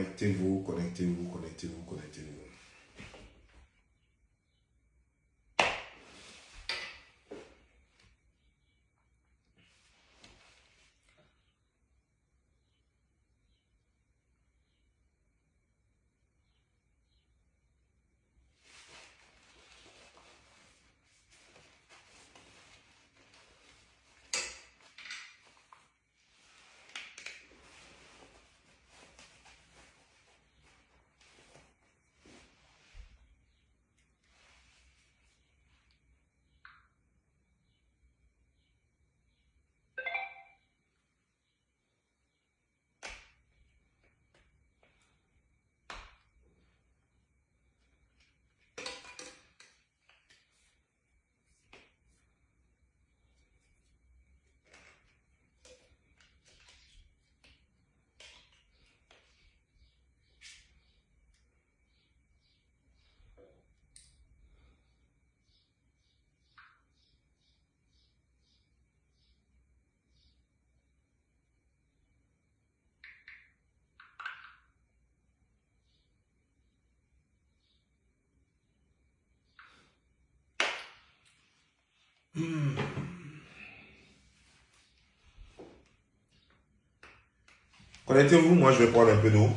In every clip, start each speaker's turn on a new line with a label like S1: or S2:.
S1: Connectez-vous, connectez-vous, connectez-vous, connectez-vous. Connectez-vous, moi je vais prendre un peu d'eau.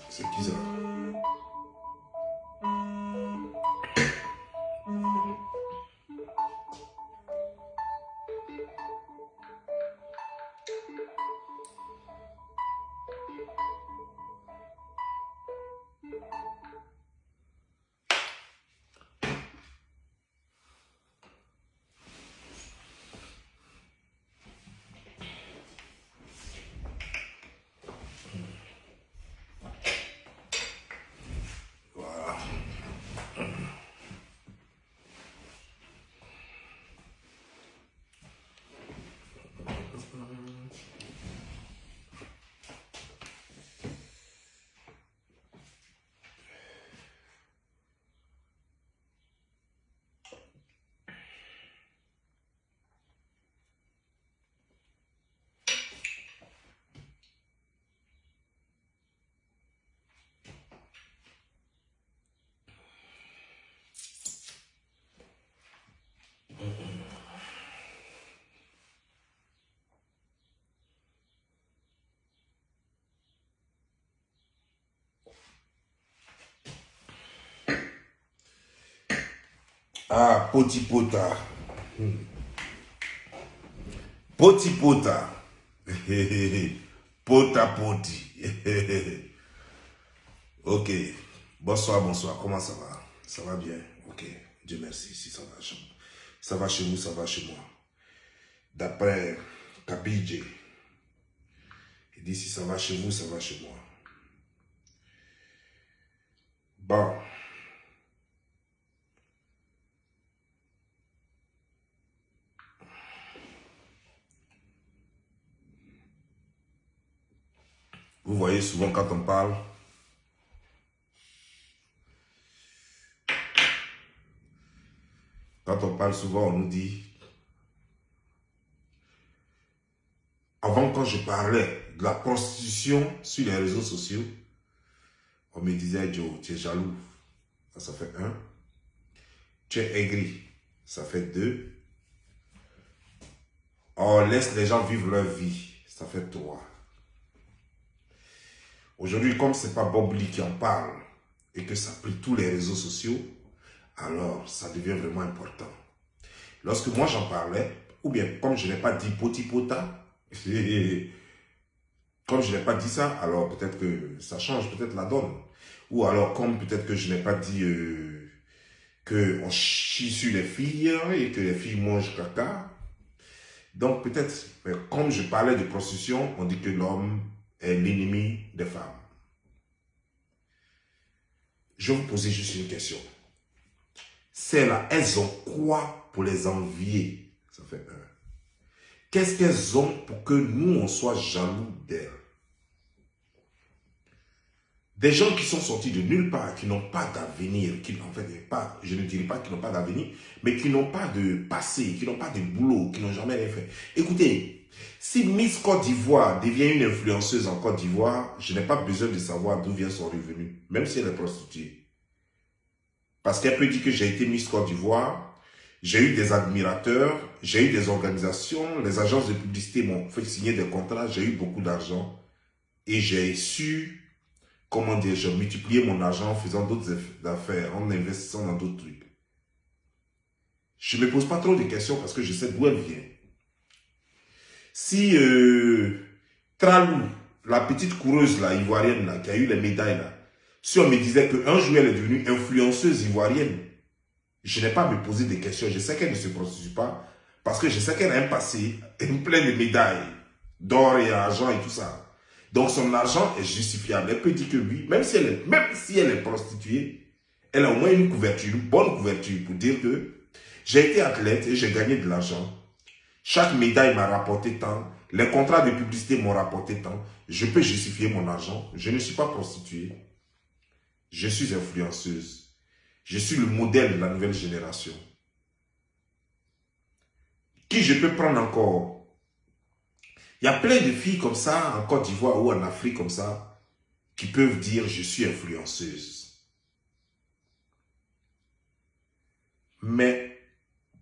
S1: C'est qui ça? Voilà. Ah, potipota. Potipota. Pota poti. Ok. Bonsoir, bonsoir. Comment ça va? Ça va bien? Ok. Dieu merci. Si ça va. Ça va chez vous, ça va chez moi. D'après Kabidje, il dit si ça va chez vous, ça va chez moi. Bon. Vous voyez souvent quand on parle, souvent, on nous dit, avant quand je parlais de la prostitution sur les réseaux sociaux, on me disait, Joe, tu es jaloux, ça fait 1. Tu es aigri, ça fait 2. On laisse les gens vivre leur vie, ça fait 3. Aujourd'hui, comme ce n'est pas Bob Lee qui en parle et que ça plie tous les réseaux sociaux, alors ça devient vraiment important. Lorsque moi j'en parlais, ou bien comme je n'ai pas dit potipota, comme je n'ai pas dit ça, alors peut-être que ça change peut-être la donne. Ou alors comme peut-être que je n'ai pas dit qu'on chie sur les filles et que les filles mangent caca. Donc peut-être, comme je parlais de prostitution, on dit que l'homme est l'ennemi des femmes. Je vais vous poser juste une question. Celles-là, elles ont quoi pour les envier? Ça fait 1. Qu'est-ce qu'elles ont pour que nous, on soit jaloux d'elles? Des gens qui sont sortis de nulle part, qui n'ont pas d'avenir, qui en fait, pas, je ne dirais pas qu'ils n'ont pas d'avenir, mais qui n'ont pas de passé, qui n'ont pas de boulot, qui n'ont jamais rien fait. Écoutez, si Miss Côte d'Ivoire devient une influenceuse en Côte d'Ivoire, je n'ai pas besoin de savoir d'où vient son revenu, même si elle est prostituée. Parce qu'elle peut dire que j'ai été Miss Côte d'Ivoire, j'ai eu des admirateurs, j'ai eu des organisations, les agences de publicité m'ont fait signer des contrats, j'ai eu beaucoup d'argent et j'ai su, comment dire, j'ai multiplié mon argent en faisant d'autres affaires, en investissant dans d'autres trucs. Je ne me pose pas trop de questions parce que je sais d'où elle vient. Si Tralou, la petite coureuse là, ivoirienne là, qui a eu les médailles là, si on me disait qu'un jour elle est devenue influenceuse ivoirienne, je n'ai pas à me poser des questions. Je sais qu'elle ne se prostitue pas parce que je sais qu'elle a un passé plein de médailles d'or et d'argent et tout ça. Donc son argent est justifiable. Elle peut dire que oui, même si elle est prostituée, elle a au moins une couverture, une bonne couverture pour dire que j'ai été athlète et j'ai gagné de l'argent. Chaque médaille m'a rapporté tant. Les contrats de publicité m'ont rapporté tant. Je peux justifier mon argent. Je ne suis pas prostituée. Je suis influenceuse. Je suis le modèle de la nouvelle génération. Qui je peux prendre encore? Il y a plein de filles comme ça, en Côte d'Ivoire ou en Afrique comme ça, qui peuvent dire je suis influenceuse. Mais,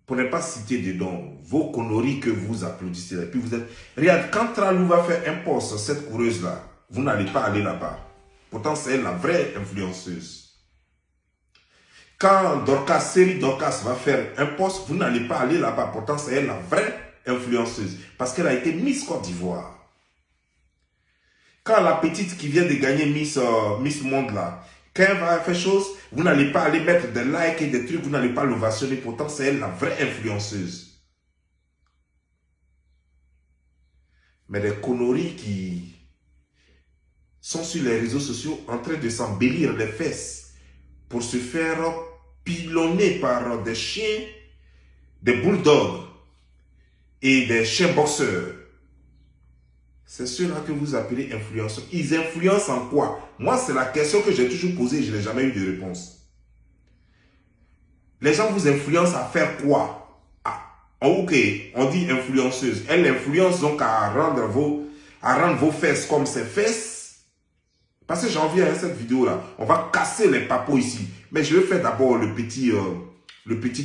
S1: pour ne pas citer dedans, vos conneries que vous applaudissez, et puis vous êtes... Regarde, quand Tralou va faire un poste, cette coureuse-là, vous n'allez pas aller là-bas. Pourtant, c'est elle la vraie influenceuse. Quand Série Dorcas va faire un poste, vous n'allez pas aller là-bas. Pourtant, c'est elle la vraie influenceuse. Parce qu'elle a été Miss Côte d'Ivoire. Quand la petite qui vient de gagner Miss Monde là, quand elle va faire chose, vous n'allez pas aller mettre des likes et des trucs, vous n'allez pas l'ovationner. Pourtant, c'est elle la vraie influenceuse. Mais des conneries qui sont sur les réseaux sociaux en train de s'embellir les fesses pour se faire pilonner par des chiens, des bulldogs et des chiens boxeurs. C'est ceux-là que vous appelez influenceurs. Ils influencent en quoi? Moi, c'est la question que j'ai toujours posée et je n'ai jamais eu de réponse. Les gens vous influencent à faire quoi? Ok, on dit influenceuse. Elle influence donc à rendre vos fesses comme ses fesses. Parce que j'en viens à cette vidéo-là. On va casser les papos ici. Mais je vais faire d'abord le petit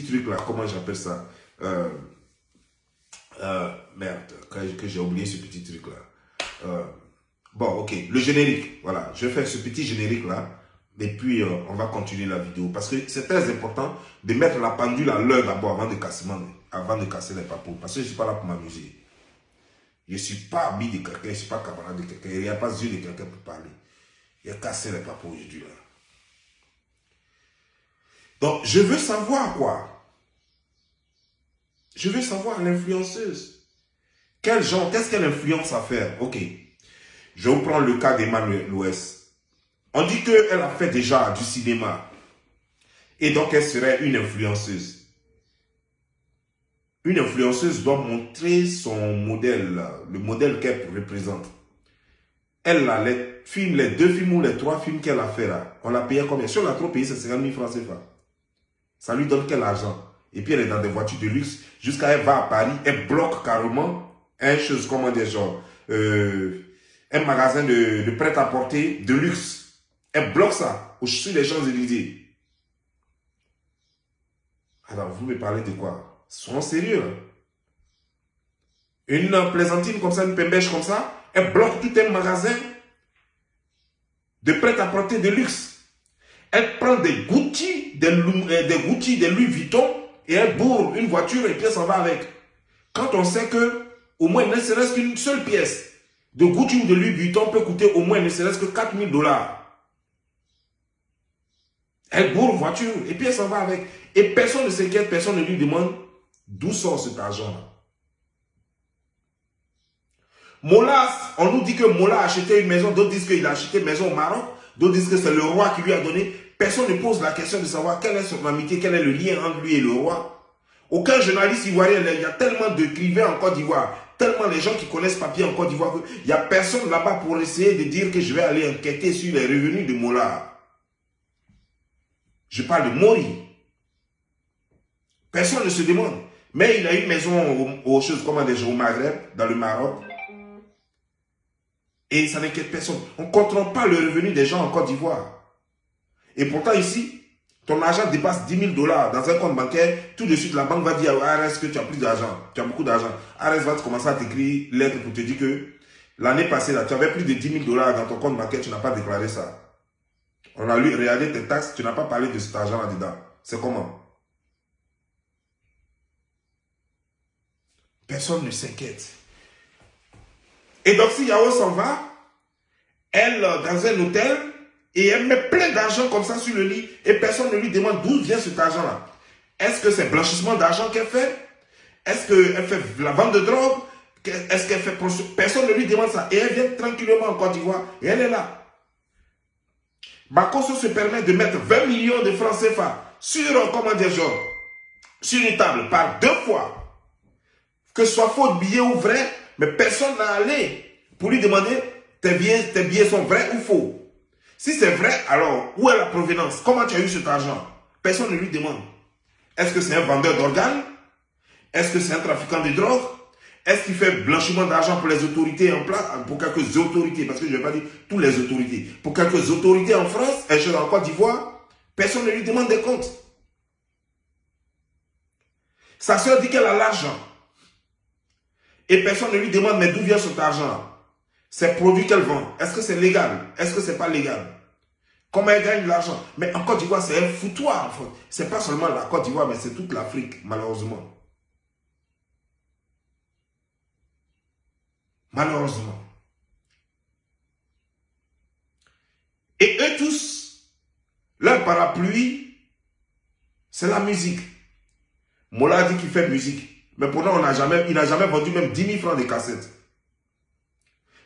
S1: truc là. Comment j'appelle ça? Merde, que j'ai oublié ce petit truc là. Bon, ok. Le générique. Voilà. Je vais faire ce petit générique là. Et puis, on va continuer la vidéo. Parce que c'est très important de mettre la pendule à l'heure d'abord avant de casser les papos. Parce que je ne suis pas là pour m'amuser. Je ne suis pas ami de quelqu'un. Je ne suis pas camarade de quelqu'un. Il n'y a pas yeux de quelqu'un pour parler. Il a cassé les papos aujourd'hui là. Donc, je veux savoir quoi? Je veux savoir l'influenceuse. Quel genre, qu'est-ce qu'elle influence à faire? Ok. Je vais vous prendre le cas d'Emmanuel Louès. On dit qu'elle a fait déjà du cinéma. Et donc, elle serait une influenceuse. Une influenceuse doit montrer son modèle, le modèle qu'elle représente. Elle, là, les films, les 2 films ou les 3 films qu'elle a fait là, on l'a payé combien? Si on l'a trop payé, c'est 50 000 francs CFA. Ça lui donne quel argent? Et puis elle est dans des voitures de luxe. Jusqu'à elle va à Paris, elle bloque carrément un chose, comment dire, genre, un magasin de prêt-à-porter de luxe. Elle bloque ça au-dessus des Champs-Élysées. Alors, vous me parlez de quoi? Soyons sérieux. Hein? Une plaisantine comme ça, une pembèche comme ça, elle bloque tout un magasin de prêt-à-porter de luxe. Elle prend des Gucci, des Louis Vuitton, et elle bourre une voiture et puis elle s'en va avec. Quand on sait que, au moins, ne serait-ce qu'une seule pièce de Gucci ou de Louis Vuitton peut coûter au moins ne serait-ce que 4 000 $. Elle bourre voiture et puis elle s'en va avec. Et personne ne s'inquiète, personne ne lui demande d'où sort cet argent-là. Molas, on nous dit que Mola a acheté une maison, d'autres disent qu'il a acheté une maison au Maroc, d'autres disent que c'est le roi qui lui a donné. Personne ne pose la question de savoir quelle est son amitié, quel est le lien entre lui et le roi. Aucun journaliste ivoirien, il y a tellement d'écrivains en Côte d'Ivoire, tellement les gens qui connaissent papier en Côte d'Ivoire, il n'y a personne là-bas pour essayer de dire que je vais aller enquêter sur les revenus de Mola. Je parle de Mori. Personne ne se demande. Mais il a une maison aux choses comme au Maghreb, dans le Maroc. Et ça n'inquiète personne. On ne contrôle pas le revenu des gens en Côte d'Ivoire. Et pourtant ici, ton argent dépasse 10 000 $ dans un compte bancaire. Tout de suite, la banque va dire à Ares que tu as plus d'argent. Tu as beaucoup d'argent. Ares va commencer à t'écrire une lettre pour te dire que l'année passée, là, tu avais plus de 10 000 $ dans ton compte bancaire. Tu n'as pas déclaré ça. On a lui regardé tes taxes. Tu n'as pas parlé de cet argent là-dedans. C'est comment? Personne ne s'inquiète. Et donc, si Yao s'en va, elle, dans un hôtel, et elle met plein d'argent comme ça sur le lit, et personne ne lui demande d'où vient cet argent-là. Est-ce que c'est blanchissement d'argent qu'elle fait? Est-ce qu'elle fait la vente de drogue? Est-ce qu'elle fait... Personne ne lui demande ça. Et elle vient tranquillement en Côte d'Ivoire, et elle est là. Bakosso se permet de mettre 20 millions de francs CFA sur, comment dire, genre, sur une table, par 2 fois. Que ce soit faux billet ou vrai, mais personne n'a allé pour lui demander tes billets sont vrais ou faux. Si c'est vrai, alors où est la provenance? Comment tu as eu cet argent? Personne ne lui demande. Est-ce que c'est un vendeur d'organes? Est-ce que c'est un trafiquant de drogue? Est-ce qu'il fait blanchiment d'argent pour les autorités en place? Pour quelques autorités, parce que je ne vais pas dire toutes les autorités. Pour quelques autorités en France, et en Côte d'Ivoire, personne ne lui demande des comptes. Sa soeur dit qu'elle a l'argent. Et personne ne lui demande, mais d'où vient cet argent? Ces produits qu'elle vend, est-ce que c'est légal? Est-ce que c'est pas légal? Comment elle gagne de l'argent? Mais en Côte d'Ivoire, c'est un foutoir. En fait. C'est pas seulement la Côte d'Ivoire, mais c'est toute l'Afrique, malheureusement. Malheureusement. Et eux tous, leur parapluie, c'est la musique. Mola dit qu'il fait musique. Mais pourtant, il n'a jamais vendu même 10 000 francs de cassettes.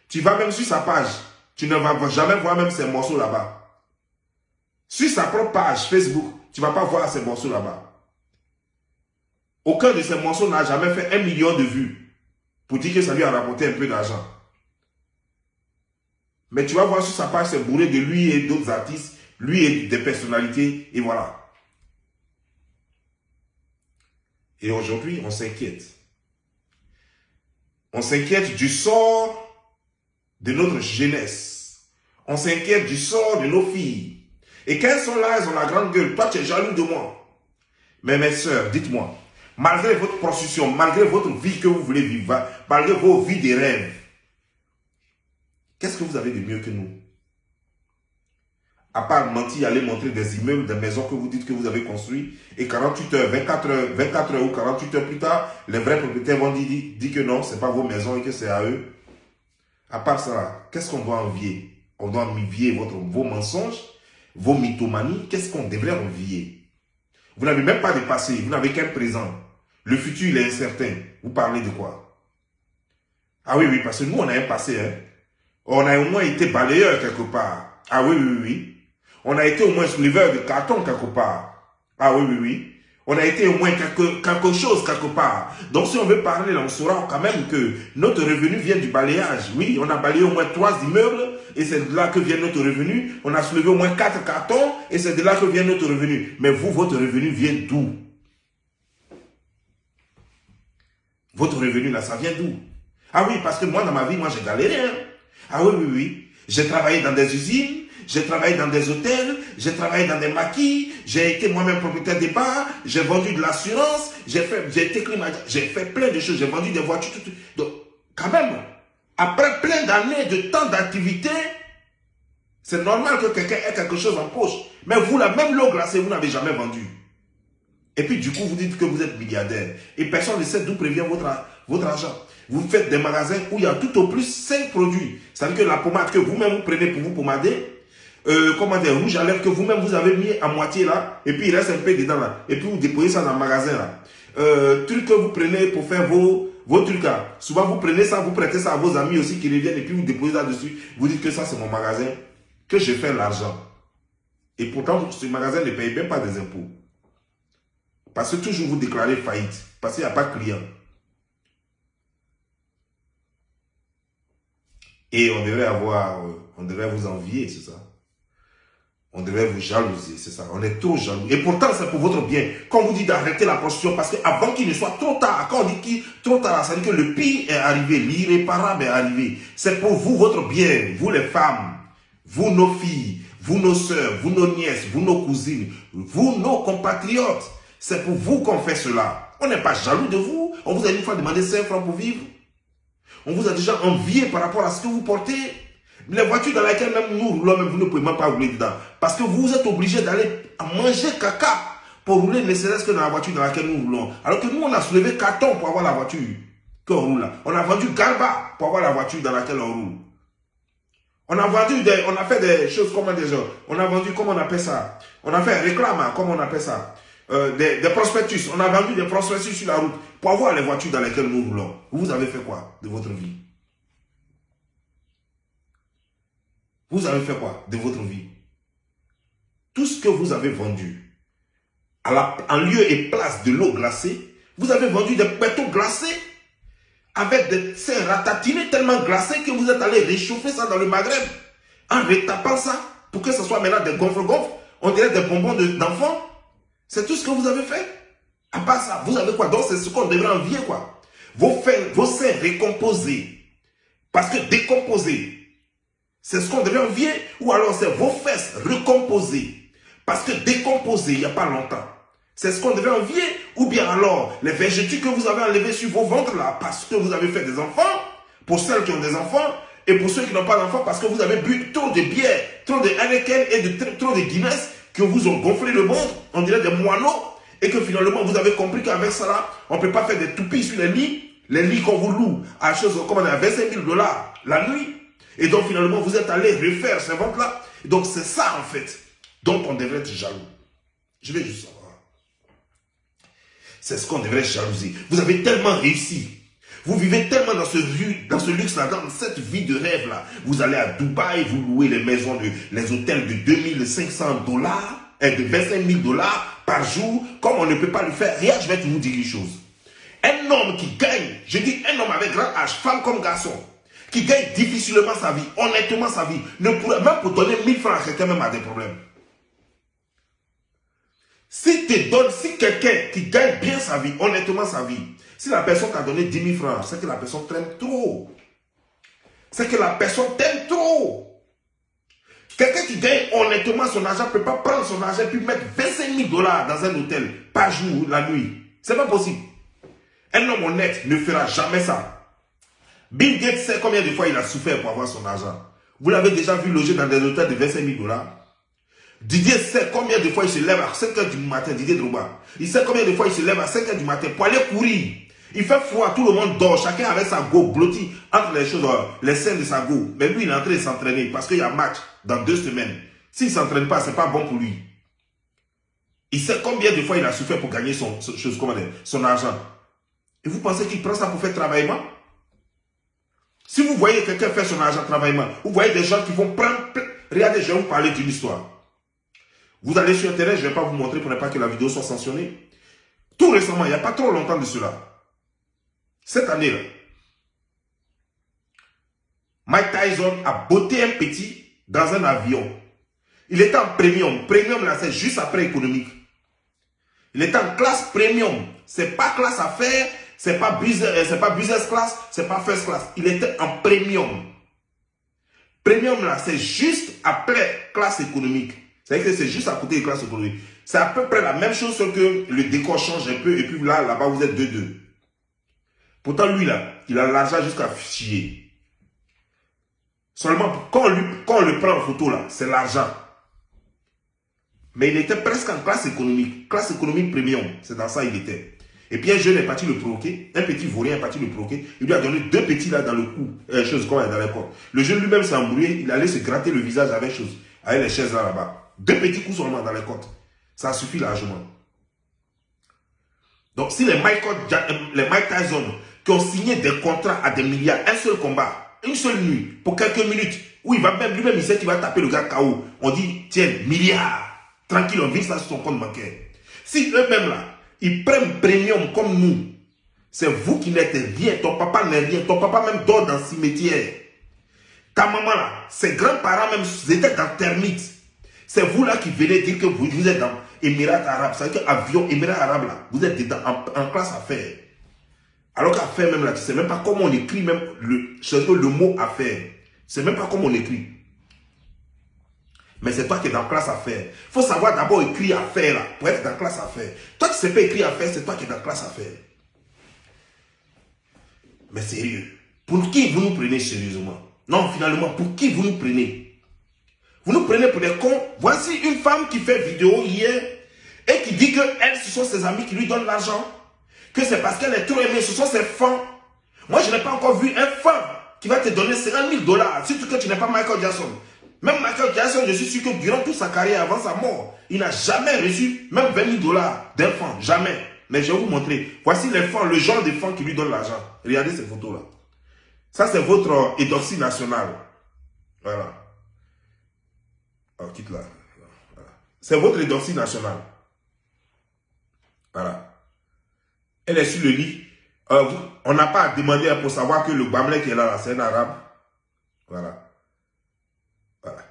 S1: Tu vas même sur sa page, tu ne vas jamais voir même ses morceaux là-bas. Sur sa propre page Facebook, tu ne vas pas voir ses morceaux là-bas. Aucun de ces morceaux n'a jamais fait 1 million de vues pour dire que ça lui a rapporté un peu d'argent. Mais tu vas voir sur sa page, c'est bourré de lui et d'autres artistes, lui et des personnalités, et voilà. Et aujourd'hui, on s'inquiète. On s'inquiète du sort de notre jeunesse. On s'inquiète du sort de nos filles. Et quand elles sont là, elles ont la grande gueule. Toi, tu es jaloux de moi. Mais mes sœurs, dites-moi, malgré votre prostitution, malgré votre vie que vous voulez vivre, malgré vos vies de rêve, qu'est-ce que vous avez de mieux que nous? À part mentir, aller montrer des immeubles, des maisons que vous dites que vous avez construites, et 48 heures, 24 heures ou 48 heures plus tard, les vrais propriétaires vont dire que non, ce n'est pas vos maisons et que c'est à eux. À part ça, qu'est-ce qu'on doit envier? On doit envier vos mensonges, vos mythomanies. Qu'est-ce qu'on devrait envier? Vous n'avez même pas de passé, vous n'avez qu'un présent. Le futur, il est incertain. Vous parlez de quoi? Ah oui, oui, parce que nous, on a un passé. Hein? On a au moins été balayeur quelque part. Ah oui, oui, oui. On a été au moins souleveur de carton quelque part. Ah oui, oui, oui. On a été au moins quelque chose quelque part. Donc si on veut parler, on saura quand même que notre revenu vient du balayage. Oui, on a balayé au moins 3 immeubles et c'est de là que vient notre revenu. On a soulevé au moins 4 cartons et c'est de là que vient notre revenu. Mais vous, votre revenu vient d'où? Votre revenu là, ça vient d'où? Ah oui, parce que moi, dans ma vie, moi, j'ai galéré. Hein? Ah oui, oui, oui. J'ai travaillé dans des usines, j'ai travaillé dans des hôtels, j'ai travaillé dans des maquis, j'ai été moi-même propriétaire des bars, j'ai vendu de l'assurance, j'ai été climatisé, j'ai fait plein de choses, j'ai vendu des voitures, tout. Donc, quand même, après plein d'années de temps d'activité, c'est normal que quelqu'un ait quelque chose en poche. Mais vous, la même l'eau glacée, vous n'avez jamais vendu. Et puis, du coup, vous dites que vous êtes milliardaire. Et personne ne sait d'où prévient votre argent. Vous faites des magasins où il y a tout au plus 5 produits. C'est-à-dire que la pommade que vous-même vous prenez pour vous pommader, comment dire, rouge à lèvres que vous-même vous avez mis à moitié là, et puis il reste un peu dedans là, et puis vous déposez ça dans le magasin là. Truc que vous prenez pour faire vos trucs là. Souvent vous prenez ça, vous prêtez ça à vos amis aussi qui reviennent, et puis vous déposez là-dessus. Vous dites que ça c'est mon magasin, que je fais l'argent. Et pourtant, ce magasin ne paye même pas des impôts. Parce que toujours vous déclarez faillite, parce qu'il n'y a pas de client. Et on devrait vous envier, c'est ça. On devrait vous jalouser, c'est ça. On est trop jaloux. Et pourtant, c'est pour votre bien. Quand on vous dit d'arrêter la prostitution, parce qu'avant qu'il ne soit trop tard, quand on dit trop tard, ça veut dire que le pire est arrivé, l'irréparable est arrivé. C'est pour vous, votre bien, vous les femmes, vous nos filles, vous nos sœurs, vous nos nièces, vous nos cousines, vous nos compatriotes. C'est pour vous qu'on fait cela. On n'est pas jaloux de vous. On vous a une fois demandé 5 francs pour vivre. On vous a déjà envié par rapport à ce que vous portez. Les voitures dans lesquelles même nous roulons, même vous ne pouvez même pas rouler dedans. Parce que vous êtes obligé d'aller manger caca pour rouler, ne serait-ce que dans la voiture dans laquelle nous roulons. Alors que nous, on a soulevé carton pour avoir la voiture qu'on roule là. On a vendu garba pour avoir la voiture dans laquelle on roule. On a fait des choses comme des gens. On a vendu, comment on appelle ça? On a fait un réclame, comment on appelle ça? Des prospectus. On a vendu des prospectus sur la route pour avoir les voitures dans lesquelles nous roulons. Vous avez fait quoi de votre vie? Vous avez fait quoi de votre vie? Tout ce que vous avez vendu en lieu et place de l'eau glacée, vous avez vendu des pétaux glacés avec des seins ratatinés tellement glacés que vous êtes allé réchauffer ça dans le Maghreb en retapant ça pour que ce soit maintenant des gonfle-gonfle. On dirait des bonbons d'enfants. C'est tout ce que vous avez fait. À part ça, vous avez quoi? Donc c'est ce qu'on devrait envier quoi. Vos seins récomposés. Parce que décomposés, c'est ce qu'on devrait envier. Ou alors c'est vos fesses recomposées. Parce que décomposées il n'y a pas longtemps. C'est ce qu'on devrait envier. Ou bien alors les vergetures que vous avez enlevées sur vos ventres là. Parce que vous avez fait des enfants. Pour celles qui ont des enfants. Et pour ceux qui n'ont pas d'enfants. Parce que vous avez bu trop de bière. Trop de Heineken et trop de Guinness. Que vous ont gonflé le ventre. On dirait des moineaux. Et que finalement vous avez compris qu'avec ça là. On ne peut pas faire des toupies sur les lits. Les lits qu'on vous loue à chose comme on a 25 000 $ la nuit. Et donc finalement vous êtes allé refaire ces ventes là. Donc c'est ça en fait. Donc on devrait être jaloux. Je vais juste savoir. C'est ce qu'on devrait jalouser. Vous avez tellement réussi. Vous vivez tellement dans ce luxe-là, dans cette vie de rêve-là. Vous allez à Dubaï, vous louez les maisons, les hôtels de 2500 $ et de 25 000 $ par jour. Comme on ne peut pas le faire, regarde, je vais vous dire une chose. Un homme qui gagne, je dis un homme avec grand âge, femme comme garçon, qui gagne difficilement sa vie, honnêtement sa vie, ne pourrait même pour donner 1000 francs à quelqu'un même a des problèmes. Si quelqu'un qui gagne bien sa vie, honnêtement sa vie, si la personne t'a donné 10 000 francs, c'est que la personne t'aime trop. C'est que la personne t'aime trop. Quelqu'un qui gagne honnêtement son argent ne peut pas prendre son argent et puis mettre 25 000 $ dans un hôtel par jour, la nuit. C'est pas possible. Un homme honnête ne fera jamais ça. Bill Gates sait combien de fois il a souffert pour avoir son argent. Vous l'avez déjà vu loger dans des hôtels de 25 000 $. Didier sait combien de fois il se lève à 5 h du matin, Didier Drogba. Il sait combien de fois il se lève à 5 h du matin pour aller courir. Il fait froid, tout le monde dort, chacun avec sa go blottie entre les choses, les scènes de sa go. Mais lui, il est en train de s'entraîner parce qu'il y a match dans 2 semaines. S'il ne s'entraîne pas, ce n'est pas bon pour lui. Il sait combien de fois il a souffert pour gagner son argent. Et vous pensez qu'il prend ça pour faire travaillement? Si vous voyez quelqu'un faire son argent travaillement, vous voyez des gens qui vont prendre... Regardez, je vais vous parler d'une histoire. Vous allez sur Internet, je ne vais pas vous montrer pour ne pas que la vidéo soit sanctionnée. Tout récemment, il n'y a pas trop longtemps de cela. Cette année-là, Mike Tyson a botté un petit dans un avion. Il était en premium. Premium, là, c'est juste après économique. Il était en classe premium. C'est pas classe affaires, c'est pas business class, c'est pas first class. Il était en premium. Premium, là, c'est juste après classe économique. C'est-à-dire que c'est juste à côté de classe économique. C'est à peu près la même chose, sauf que le décor change un peu. Et puis là-bas, vous êtes 2-2. Pourtant, lui, là, il a l'argent jusqu'à chier. Seulement, quand on le prend en photo, là, c'est l'argent. Mais il était presque en classe économique. Classe économique premium. C'est dans ça qu'il était. Et puis un jeune est parti le provoquer. Un petit vaurien est parti le provoquer. Il lui a donné 2 petits là dans le cou. Chose comme dans les côtes. Le jeune lui-même s'est embrouillé. Il allait se gratter le visage avec les chaises là-bas. 2 petits coups seulement dans les côtes. Ça suffit largement. Donc si les Mike Tyson qui ont signé des contrats à des milliards, un seul combat, une seule nuit, pour quelques minutes, où il va même, lui-même il sait qu'il va taper le gars KO. On dit, tiens, milliards. Tranquille, on vit ça sur son compte bancaire. Si eux-mêmes là, ils prennent premium comme nous, c'est vous qui n'êtes rien, ton papa n'est rien, ton papa même dort dans le cimetière. Ta maman là, ses grands-parents même étaient dans termites. C'est vous là qui venez dire que vous êtes dans Émirats Arabes, c'est-à-dire qu'avion Émirats Arabes là, vous êtes dedans en classe affaires. Alors qu'affaires même là, tu ne sais même pas comment on écrit même le mot affaires. Tu ne sais même pas comment on écrit. Mais c'est toi qui es dans classe affaires. Il faut savoir d'abord écrire affaires là, pour être dans classe affaires. Toi qui ne sais pas écrire affaires, c'est toi qui es dans classe affaires. Mais sérieux, pour qui vous nous prenez sérieusement? Non, finalement, pour qui vous nous prenez? Vous nous prenez pour des cons. Voici une femme qui fait vidéo hier et qui dit que elle, ce sont ses amis qui lui donnent l'argent. Que c'est parce qu'elle est trop aimée, ce sont ses fans. Moi, je n'ai pas encore vu un fan qui va te donner 50 000 $, surtout que tu n'es pas Michael Jackson. Même Michael Jackson, je suis sûr que durant toute sa carrière, avant sa mort, il n'a jamais reçu même 20 000 $ d'un fan. Jamais. Mais je vais vous montrer. Voici les fans, le genre de fans qui lui donnent l'argent. Regardez ces photos-là. Ça, c'est votre édoxie nationale. Voilà. Alors, quitte là. Voilà. C'est votre édoxie nationale. Voilà. Elle est sur le lit. On n'a pas à demander pour savoir que le Bamlek qui est là, c'est un arabe. Voilà. Voilà.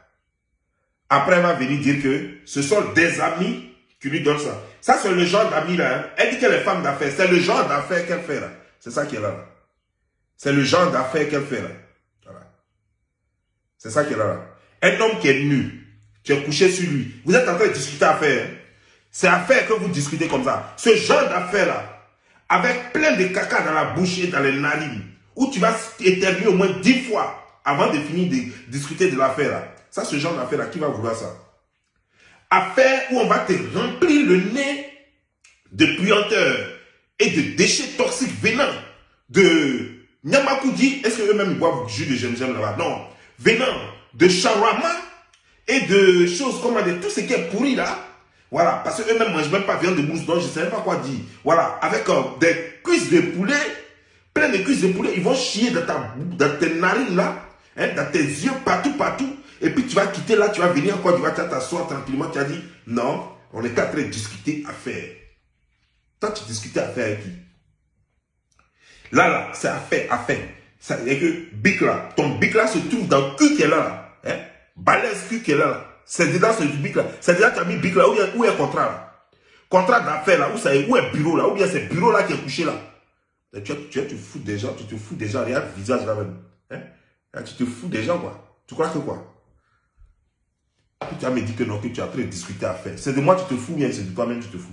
S1: Après, elle va venir dire que ce sont des amis qui lui donnent ça. Ça, c'est le genre d'amis là. Hein. Elle dit qu'elle est femme d'affaires. C'est le genre d'affaires qu'elle fait là. C'est ça qui est là. C'est le genre d'affaires qu'elle fait là. Voilà. C'est ça qui est là. Un homme qui est nu, tu es couché sur lui. Vous êtes en train de discuter affaires. Hein. C'est affaire que vous discutez comme ça. Ce genre d'affaires là, avec plein de caca dans la bouche et dans les narines, où tu vas éternuer au moins 10 fois avant de finir de discuter de l'affaire là. Ça, ce genre d'affaire là, qui va vouloir ça? Affaire où on va te remplir le nez de puanteurs et de déchets toxiques venant de Nyamakoudi. Est-ce qu'eux-mêmes ils boivent du jus de gingembre là-bas? Non. Venant de shawarma et de choses comme tout ce qui est pourri là. Voilà. Parce qu'eux-mêmes ne mangent même pas viande de mousse, donc je ne sais même pas quoi dire. Voilà. Avec des cuisses de poulet, plein de cuisses de poulet, ils vont chier dans tes narines là, hein, dans tes yeux, partout. Et puis tu vas quitter là, tu vas venir encore, tu vas t'asseoir tranquillement, tu as dit, non, on est en train de discuter affaire. Toi, tu discutais affaire avec qui? Là, c'est affaire. Ça veut dire que bic là, ton bic là se trouve dans le cul qui est là. Hein? Balèze cul qui est là. C'est dedans ce bic là. C'est déjà tu as mis bic là, où il y a contrat là. Contrat d'affaires là, où est bureau là, ou bien c'est bureau là qui est couché là. Et tu te fous des gens, regarde le visage là même. Hein? Là, tu te fous des gens quoi. Tu crois que quoi? Puis tu as me dit que non, que tu es en train de discuter affaire. C'est de moi tu te fous bien, c'est de toi-même tu te fous.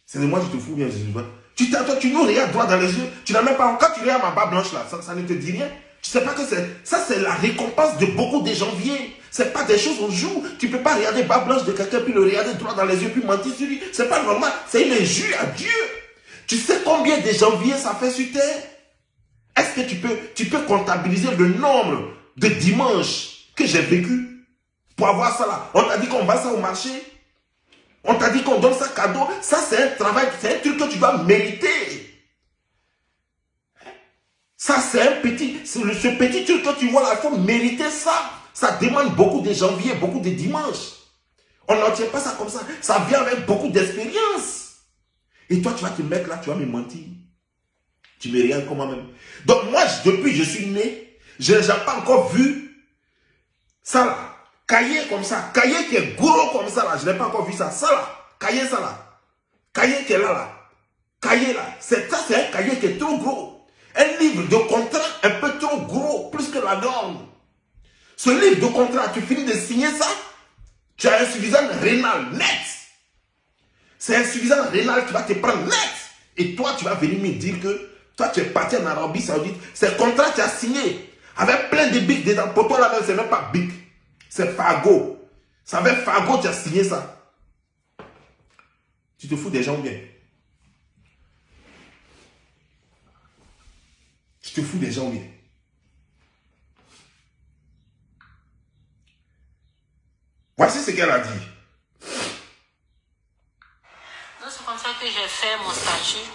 S1: C'est de moi tu te fous bien, c'est de toi. Tu nous regardes droit dans les yeux, tu n'as même pas, quand tu regardes ma barbe blanche là, ça ne te dit rien. Tu sais pas que c'est la récompense de beaucoup de janvier. C'est pas des choses on joue. Tu peux pas regarder barbe blanche de quelqu'un puis le regarder droit dans les yeux puis mentir sur lui. C'est pas normal. C'est une injure à Dieu. Tu sais combien de janvier ça fait sur terre? Est-ce que tu peux comptabiliser le nombre de dimanches que j'ai vécu pour avoir ça là? On t'a dit qu'on va ça au marché. On t'a dit qu'on donne ça cadeau. Ça, c'est un travail, c'est un truc que tu dois mériter. Ça, c'est un petit, ce petit truc que tu vois là, il faut mériter ça. Ça demande beaucoup de janvier, beaucoup de dimanches. On n'en tient pas ça comme ça. Ça vient avec beaucoup d'expérience. Et toi, tu vas te mettre là, tu vas me mentir. Tu me regardes comme moi-même. Donc moi, depuis que je suis né, je n'ai pas encore vu ça là. Cahier comme ça. Cahier qui est gros comme ça là. Je n'ai pas encore vu ça. Ça là. Cahier ça là. Cahier qui est là là. Cahier là. Ça c'est un cahier qui est trop gros. Un livre de contrat un peu trop gros. Plus que la norme. Ce livre de contrat, tu finis de signer ça. Tu as insuffisance rénale net. C'est insuffisance rénale qui va te prendre net. Et toi, tu vas venir me dire que toi, tu es parti en Arabie Saoudite. C'est contrat que tu as signé. Avec plein de bics dedans. Pour toi, là-même, c'est même pas bic. C'est Fargo. C'est avec Fargo que tu as signé ça. Tu te fous des gens bien. Tu te fous des gens bien. Voici ce qu'elle a dit.
S2: C'est comme ça que j'ai fait mon statut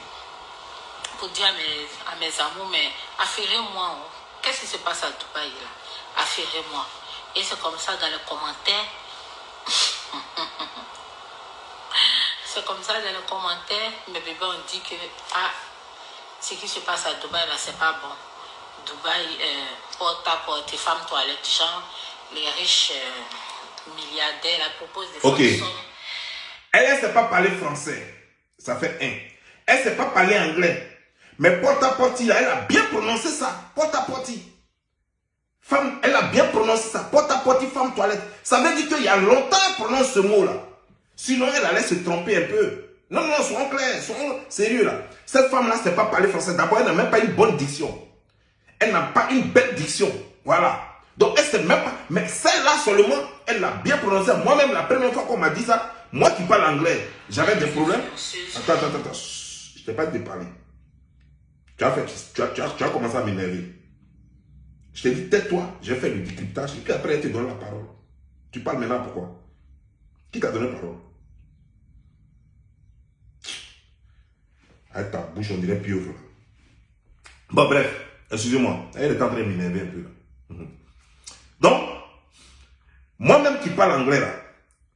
S2: pour dire à mes amours, mais affairez-moi. Qu'est-ce qui se passe à Dubaï là? Affairez-moi. Et c'est comme ça dans les commentaires. C'est comme ça dans les commentaires, mes bébés ont dit que ce qui se passe à Dubaï là, c'est pas bon. Dubaï, porte à porte, femmes toilettes, genre, les riches milliardaires la proposent des
S1: façons. Elle ne sait pas parler français. Ça fait un. Elle ne sait pas parler anglais. Mais porte-à-porte, elle a bien prononcé ça. Porte-à-porte. Femme, elle a bien prononcé ça. Porte-à-porte, femme toilette. Ça veut dire qu'il y a longtemps qu'elle prononce ce mot-là. Sinon, elle allait se tromper un peu. Non, non, soyons clairs, soyons sérieux là. Cette femme-là ne sait pas parler français. D'abord, elle n'a même pas une bonne diction. Elle n'a pas une belle diction. Voilà. Donc, elle ne sait même pas. Mais celle-là seulement, elle l'a bien prononcé. Moi-même, la première fois qu'on m'a dit ça, moi qui parle anglais, j'avais des problèmes. Attends. Je ne t'ai pas dit de parler. Tu as commencé à m'énerver. Je t'ai dit, tais-toi, j'ai fait le décryptage. Et puis après, elle te donne la parole. Tu parles maintenant pourquoi? Qui t'a donné la parole? Avec ta bouche, on dirait pieuvre. Bon, bref, excusez-moi. Elle est en train de m'énerver un peu là. Donc, moi-même qui parle anglais là,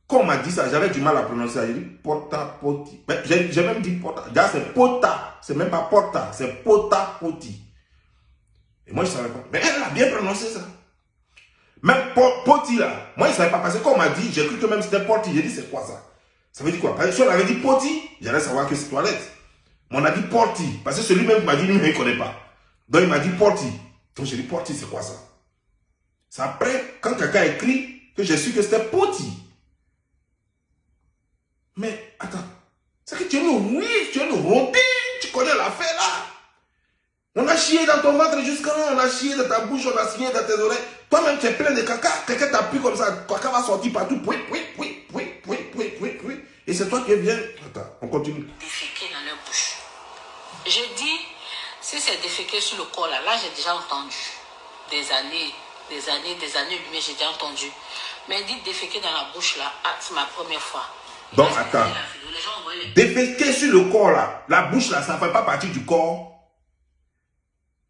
S1: quand on m'a dit ça, j'avais du mal à prononcer. J'ai dit porta-poti. J'ai même dit porta. Déjà, c'est pota. C'est même pas porta, c'est pota-poti. Et moi, je ne savais pas. Mais elle a bien prononcé ça. Même poti là, moi, je ne savais pas. Parce que quand on m'a dit, j'ai cru que même c'était porti. J'ai dit, c'est quoi ça? Ça veut dire quoi? Parce que si on avait dit poti, j'allais savoir que c'est toilette. Mais on a dit porti. Parce que celui-même qui m'a dit, lui, il ne connaît pas. Donc, il m'a dit porti. Donc, j'ai dit porti, c'est quoi ça? C'est après, quand quelqu'un a écrit, que j'ai su que c'était poti. Mais, attends. C'est que tu es une oui, tu es une rondine. Tu connais l'affaire là. On a chié dans ton ventre jusqu'à là, on a chié dans ta bouche, on a chié dans tes oreilles. Toi-même, tu es plein de caca. Quelqu'un t'a pris comme ça. Caca va sortir partout. Et c'est toi qui viens. Attends, on continue.
S2: Déféquer dans leur bouche. Je dis, si c'est déféquer sur le corps là, j'ai déjà entendu. Des années, mais j'ai déjà entendu. Mais dit déféquer dans la bouche là, c'est ma première fois.
S1: Donc, attends. Déféquer sur le corps là, la bouche là, ça ne fait pas partie du corps.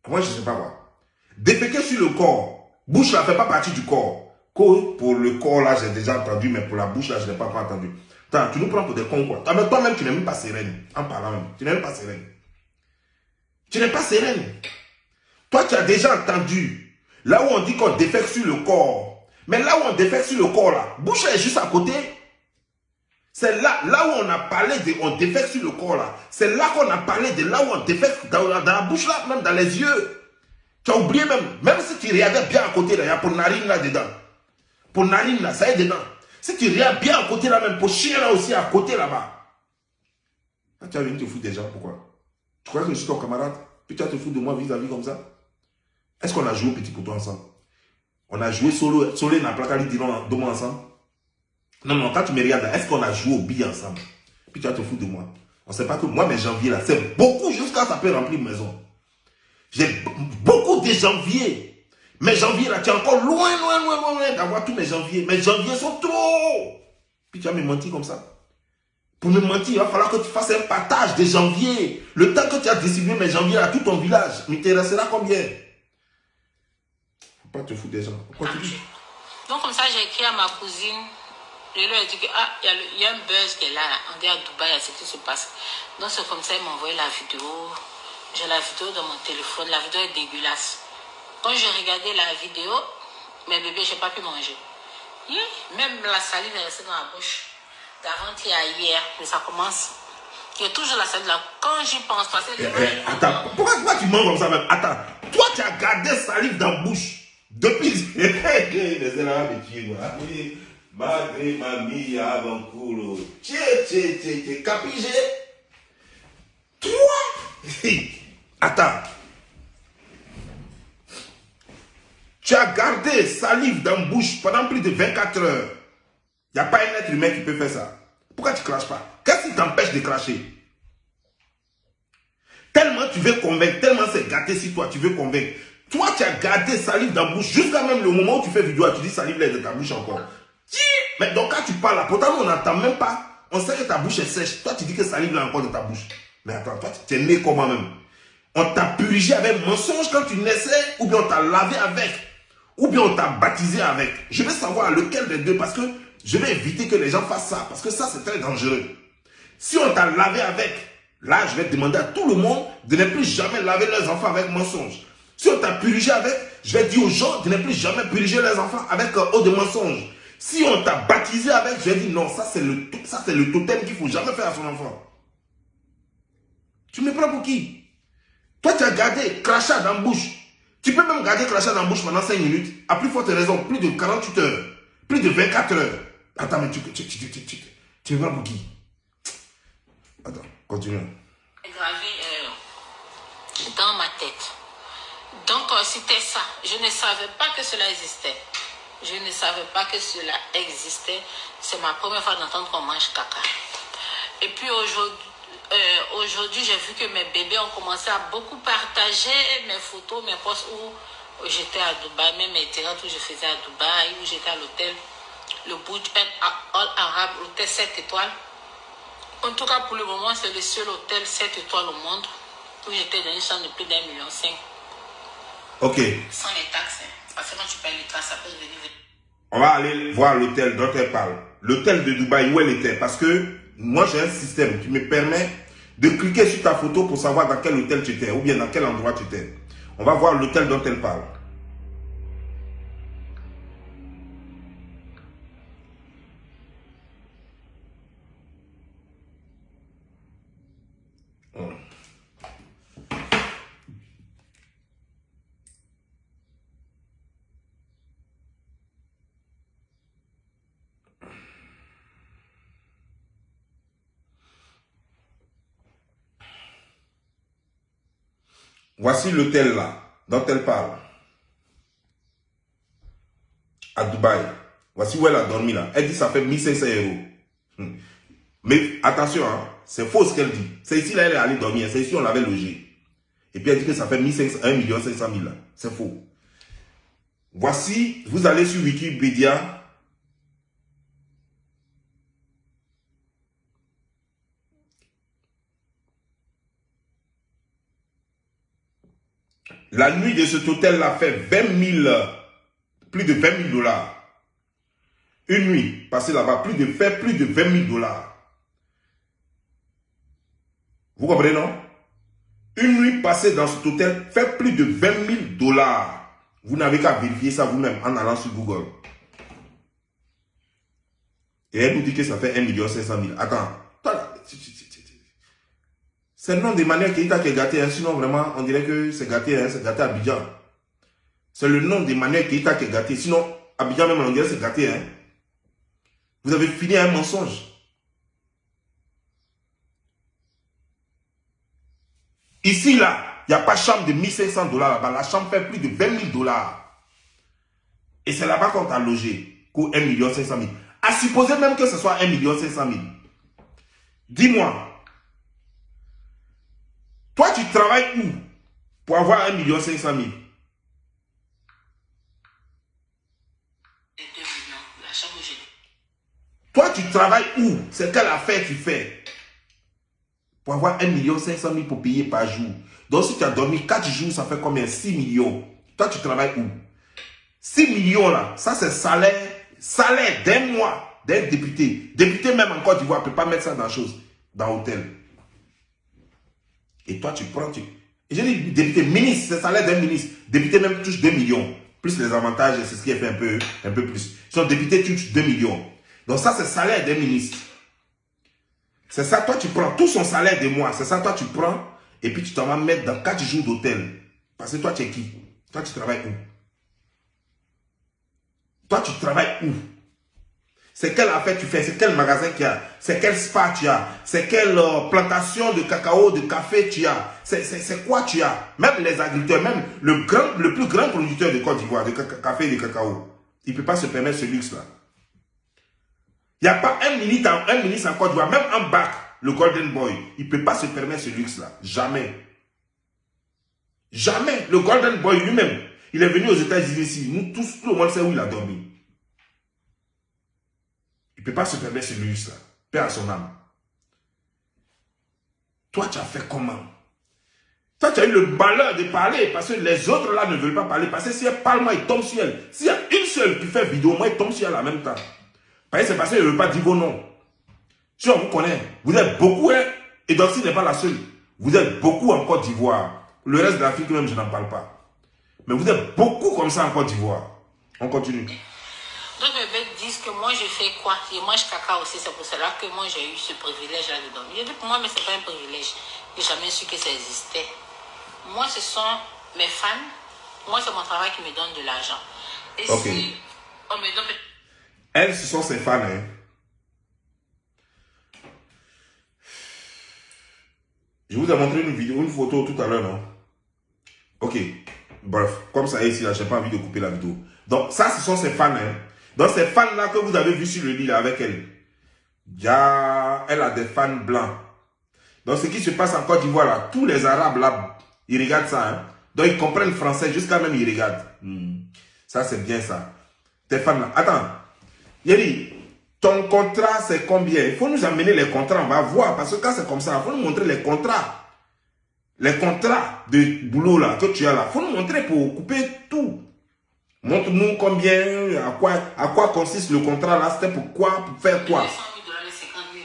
S1: Moi, je ne sais pas quoi. Déféquer sur le corps, bouche là, ne fait pas partie du corps. Pour le corps là, j'ai déjà entendu, mais pour la bouche là, je n'ai pas entendu. Attends, tu nous prends pour des cons quoi. Toi-même, tu n'es même pas sereine. En parlant même, tu n'es même pas sereine. Tu n'es pas sereine. Toi, tu as déjà entendu. Là où on dit qu'on défèque sur le corps. Mais là où on défèque sur le corps là, bouche là est juste à côté. C'est là où on a parlé de on défèque sur le corps là. C'est là qu'on a parlé de là où on défèque dans la bouche là, même dans les yeux. Tu as oublié même si tu regardais bien à côté là, il y a pour narine là dedans. Pour narine là, ça y est dedans. Si tu regardes bien à côté là même, pour chien là aussi à côté là-bas. Là, tu as venu te foutre des gens, pourquoi? Tu crois que je suis ton camarade? Puis tu vas te foutre de moi vis-à-vis comme ça? Est-ce qu'on a joué au petit couteau ensemble? On a joué solo dans la plaque à de moi ensemble? Non, quand tu me regardes, est-ce qu'on a joué au billet ensemble? Puis tu vas te foutre de moi. On ne sait pas que moi, mes janviers là, c'est beaucoup jusqu'à ça peut remplir une maison. J'ai beaucoup de janviers. Mes janviers là, tu es encore loin d'avoir tous mes janviers. Mes janviers sont trop. Puis tu vas me mentir comme ça. Pour me mentir, il va falloir que tu fasses un partage des janviers. Le temps que tu as distribué mes janviers à tout ton village, il te restera combien? Faut pas te foutre des gens. Continue.
S2: Donc comme ça, j'ai écrit à ma cousine. Je lui ai dit qu'il y a un buzz qui est là. On dit à Dubaï, il y a ce qui se passe. Donc c'est comme ça, il m'a envoyé la vidéo. J'ai la vidéo dans mon téléphone. La vidéo est dégueulasse. Quand j'ai regardé la vidéo, mes bébés, je n'ai pas pu manger. Même la salive est restée dans la bouche. D'avant-hier à hier, mais ça commence. Il y a toujours la salive là. Quand j'y pense, parce que
S1: attends, pourquoi tu manges comme ça même? Attends, toi tu as gardé salive dans la bouche depuis. C'est là, mais tu es Madre mamie avant culo. T'es capigé? Toi? Attends. Tu as gardé salive dans la bouche pendant plus de 24 heures. Il n'y a pas un être humain qui peut faire ça. Pourquoi tu ne craches pas? Qu'est-ce qui t'empêche de cracher? Tellement tu veux convaincre, tellement c'est gâté si toi tu veux convaincre. Toi tu as gardé salive dans la bouche jusqu'à même le moment où tu fais vidéo, tu dis salive là de ta bouche encore. Mais donc quand tu parles là, pourtant on n'entend même pas. On sait que ta bouche est sèche. Toi tu dis que salive là encore de ta bouche. Mais attends, toi tu es né comment même? On t'a purgé avec mensonge quand tu naissais, ou bien on t'a lavé avec, ou bien on t'a baptisé avec. Je vais savoir lequel des deux parce que je vais éviter que les gens fassent ça. Parce que ça c'est très dangereux. Si on t'a lavé avec, là je vais demander à tout le monde de ne plus jamais laver leurs enfants avec mensonge. Si on t'a purgé avec, je vais dire aux gens de ne plus jamais purger leurs enfants avec eau de mensonge. Si on t'a baptisé avec, je vais dire non, ça c'est le totem qu'il ne faut jamais faire à son enfant. Tu me prends pour qui? Toi tu as gardé crachat dans la bouche. Tu peux même garder crachat dans la bouche pendant 5 minutes. À plus forte raison, plus de 48 heures. Plus de 24 heures. Attends, mais tu me prends pour qui? Attends, continue.
S2: Gravé dans ma tête. Donc, c'était ça. Je ne savais pas que cela existait. Je ne savais pas que cela existait. C'est ma première fois d'entendre qu'on mange caca. Et puis aujourd'hui, j'ai vu que mes bébés ont commencé à beaucoup partager mes photos, mes posts où j'étais à Dubaï, même mes théâtres où je faisais à Dubaï, où j'étais à l'hôtel, le Burj Al Arab, l'hôtel 7 étoiles. En tout cas, pour le moment, c'est le seul hôtel 7 étoiles au monde où j'étais dans une chambre de plus d'1,5 million.
S1: Ok.
S2: Sans les taxes. Parce que quand tu payes les taxes, ça peut devenir...
S1: On va aller voir l'hôtel dont elle parle. L'hôtel de Dubaï, où elle était. Parce que moi, j'ai un système qui me permet de cliquer sur ta photo pour savoir dans quel hôtel tu étais ou bien dans quel endroit tu étais. On va voir l'hôtel dont elle parle. Voici l'hôtel là, dont elle parle. À Dubaï. Voici où elle a dormi là. Elle dit ça fait 1500 €. Mais attention, hein, c'est faux ce qu'elle dit. C'est ici là, elle est allée dormir. C'est ici on l'avait logé. Et puis elle dit que ça fait 1 500 000 là. C'est faux. Voici, vous allez sur Wikipédia. La nuit de cet hôtel-là fait 20 000, plus de 20 000 $. Une nuit passée là-bas, plus de 20 000 $. Vous comprenez, non? Une nuit passée dans cet hôtel fait plus de 20 000 $. Vous n'avez qu'à vérifier ça vous-même en allant sur Google. Et elle nous dit que ça fait 1 500 000 $. Attends. C'est le nom de Emmanuel Keïta qui est gâté. Hein. Sinon, vraiment, on dirait que c'est gâté. Hein. C'est gâté à Abidjan. C'est le nom d'Emmanuel Keïta qui est gâté. Sinon, Abidjan même, on dirait que c'est gâté. Hein. Vous avez fini un mensonge. Ici, là, il n'y a pas de chambre de 1 500 $ là-bas. La chambre fait plus de 20 000 $. Et c'est là-bas qu'on t'a logé. Pour 1 500 000 $. À supposer même que ce soit 1 500 000 $. Dis-moi. Toi, tu travailles où pour avoir 1 500 000 $? Toi, tu travailles où? C'est quelle affaire tu fais? Pour avoir 1 500 000 $ pour payer par jour. Donc, si tu as dormi 4 jours, ça fait combien? 6 millions. Toi, tu travailles où? 6 millions là, ça c'est salaire d'un mois d'un député. Député même en Côte d'Ivoire ne peut pas mettre ça dans chose, dans l'hôtel. Et toi, tu prends, J'ai dit député, ministre, c'est le salaire d'un ministre. Député même touche 2 millions. Plus les avantages, c'est ce qui est fait un peu plus. Son député touche 2 millions. Donc ça, c'est le salaire d'un ministre. C'est ça, toi, tu prends tout son salaire des mois. C'est ça, toi, tu prends et puis tu t'en vas mettre dans 4 jours d'hôtel. Parce que toi, tu es qui? Toi, tu travailles où? Toi, tu travailles où? C'est quelle affaire tu fais? C'est quel magasin qu'il y a? C'est quel spa tu as? C'est quelle plantation de cacao, de café tu as? C'est quoi tu as? Même les agriculteurs, même le plus grand producteur de Côte d'Ivoire, de café et de cacao, il ne peut pas se permettre ce luxe-là. Il n'y a pas un ministre en Côte d'Ivoire, même en bac, le Golden Boy, il ne peut pas se permettre ce luxe-là. Jamais. Jamais. Le Golden Boy lui-même, il est venu aux États-Unis ici. Nous tous, tout le monde sait où il a dormi. Il ne peut pas se permettre ce luxe-là. Paix à son âme. Toi, tu as fait comment? Toi, tu as eu le malheur de parler parce que les autres là ne veulent pas parler. Parce que si elle parle, moi, il tombe sur elle. S'il y a une seule qui fait vidéo, moi, il tombe sur elle en même temps. Parce que c'est parce qu'elle ne veut pas dire vos noms. Si on vous connaît, vous êtes beaucoup, hein, et Doxy n'est pas la seule. Vous êtes beaucoup en Côte d'Ivoire. Le reste de l'Afrique, même, je n'en parle pas. Mais vous êtes beaucoup comme ça en Côte d'Ivoire. On continue.
S2: Donc les bêtes disent que moi je fais quoi? Je mange caca aussi, c'est pour cela que moi j'ai eu ce privilège là de dormir. Je dis pour moi, mais c'est pas un privilège. J'ai jamais su que ça existait. Moi ce sont mes fans. Moi c'est mon travail qui me donne de l'argent. Et si on me donne...
S1: Elles, ce sont ses fans, hein. Je vous ai montré une vidéo, une photo tout à l'heure, non? Ok. Bref, comme ça ici, là, je n'ai pas envie de couper la vidéo. Donc, ça, ce sont ses fans, hein. Donc, ces fans-là que vous avez vu sur le lit, là, avec elle. Elle a des fans blancs. Donc, ce qui se passe en Côte d'Ivoire, là, tous les Arabes, là, ils regardent ça, hein. Donc, ils comprennent le français, jusqu'à même, ils regardent. Ça, c'est bien, ça. Tes fans, là. Attends. Yeri, ton contrat, c'est combien? Il faut nous amener les contrats, on va voir. Parce que quand c'est comme ça, il faut nous montrer les contrats. Les contrats de boulot là, que tu as là. Il faut nous montrer pour couper tout. Montre-nous combien, à quoi consiste le contrat là. C'était pour quoi? Pour faire quoi?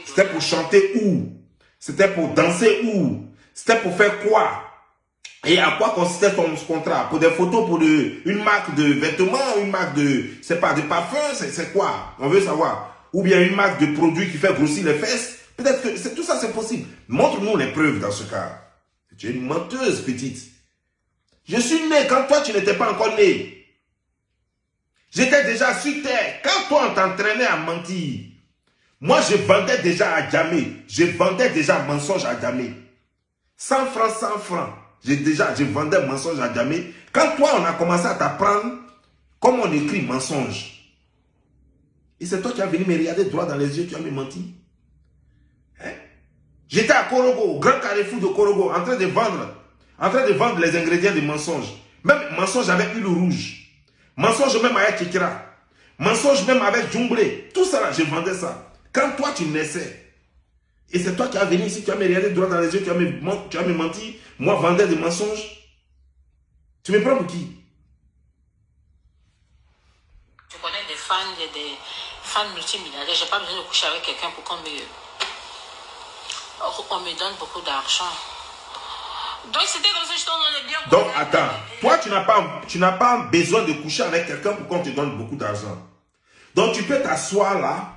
S1: C'était pour chanter où? C'était pour danser où? C'était pour faire quoi? Et à quoi consistait ton contrat? Pour des photos, pour une marque de vêtements, une marque de, c'est pas de parfum, c'est quoi? On veut savoir. Ou bien une marque de produit qui fait grossir les fesses. Peut-être que tout ça c'est possible. Montre-nous les preuves dans ce cas. Tu es une menteuse petite. Je suis né quand toi tu n'étais pas encore né. J'étais déjà sur terre. Quand toi on t'entraînait à mentir, moi je vendais déjà à Djamé. Je vendais déjà mensonge à Djamé. 100 francs, 100 francs. Je vendais mensonge à Djamé. Quand toi, on a commencé à t'apprendre comment on écrit mensonge. Et c'est toi qui as venu me regarder droit dans les yeux, tu as me menti. Hein? J'étais à Korogo, au grand carrefour de Korogo, en train de vendre les ingrédients de mensonge. Même mensonge avec huile rouge. Mensonge même avec Kikira. Mensonge même avec Djumblé. Tout ça là, je vendais ça. Quand toi, tu naissais. Et c'est toi qui as venu ici, tu as me regardé droit dans les yeux, tu as me menti. Moi, vendeur de mensonges. Tu me prends pour qui?
S2: Je connais des fans multimilliardaires. Je n'ai pas besoin de coucher avec quelqu'un pour qu'on me donne beaucoup d'argent. Donc, c'était comme ça, je t'en donnais bien.
S1: Donc, attends. Toi, tu n'as pas besoin de coucher avec quelqu'un pour qu'on te donne beaucoup d'argent. Donc, tu peux t'asseoir là.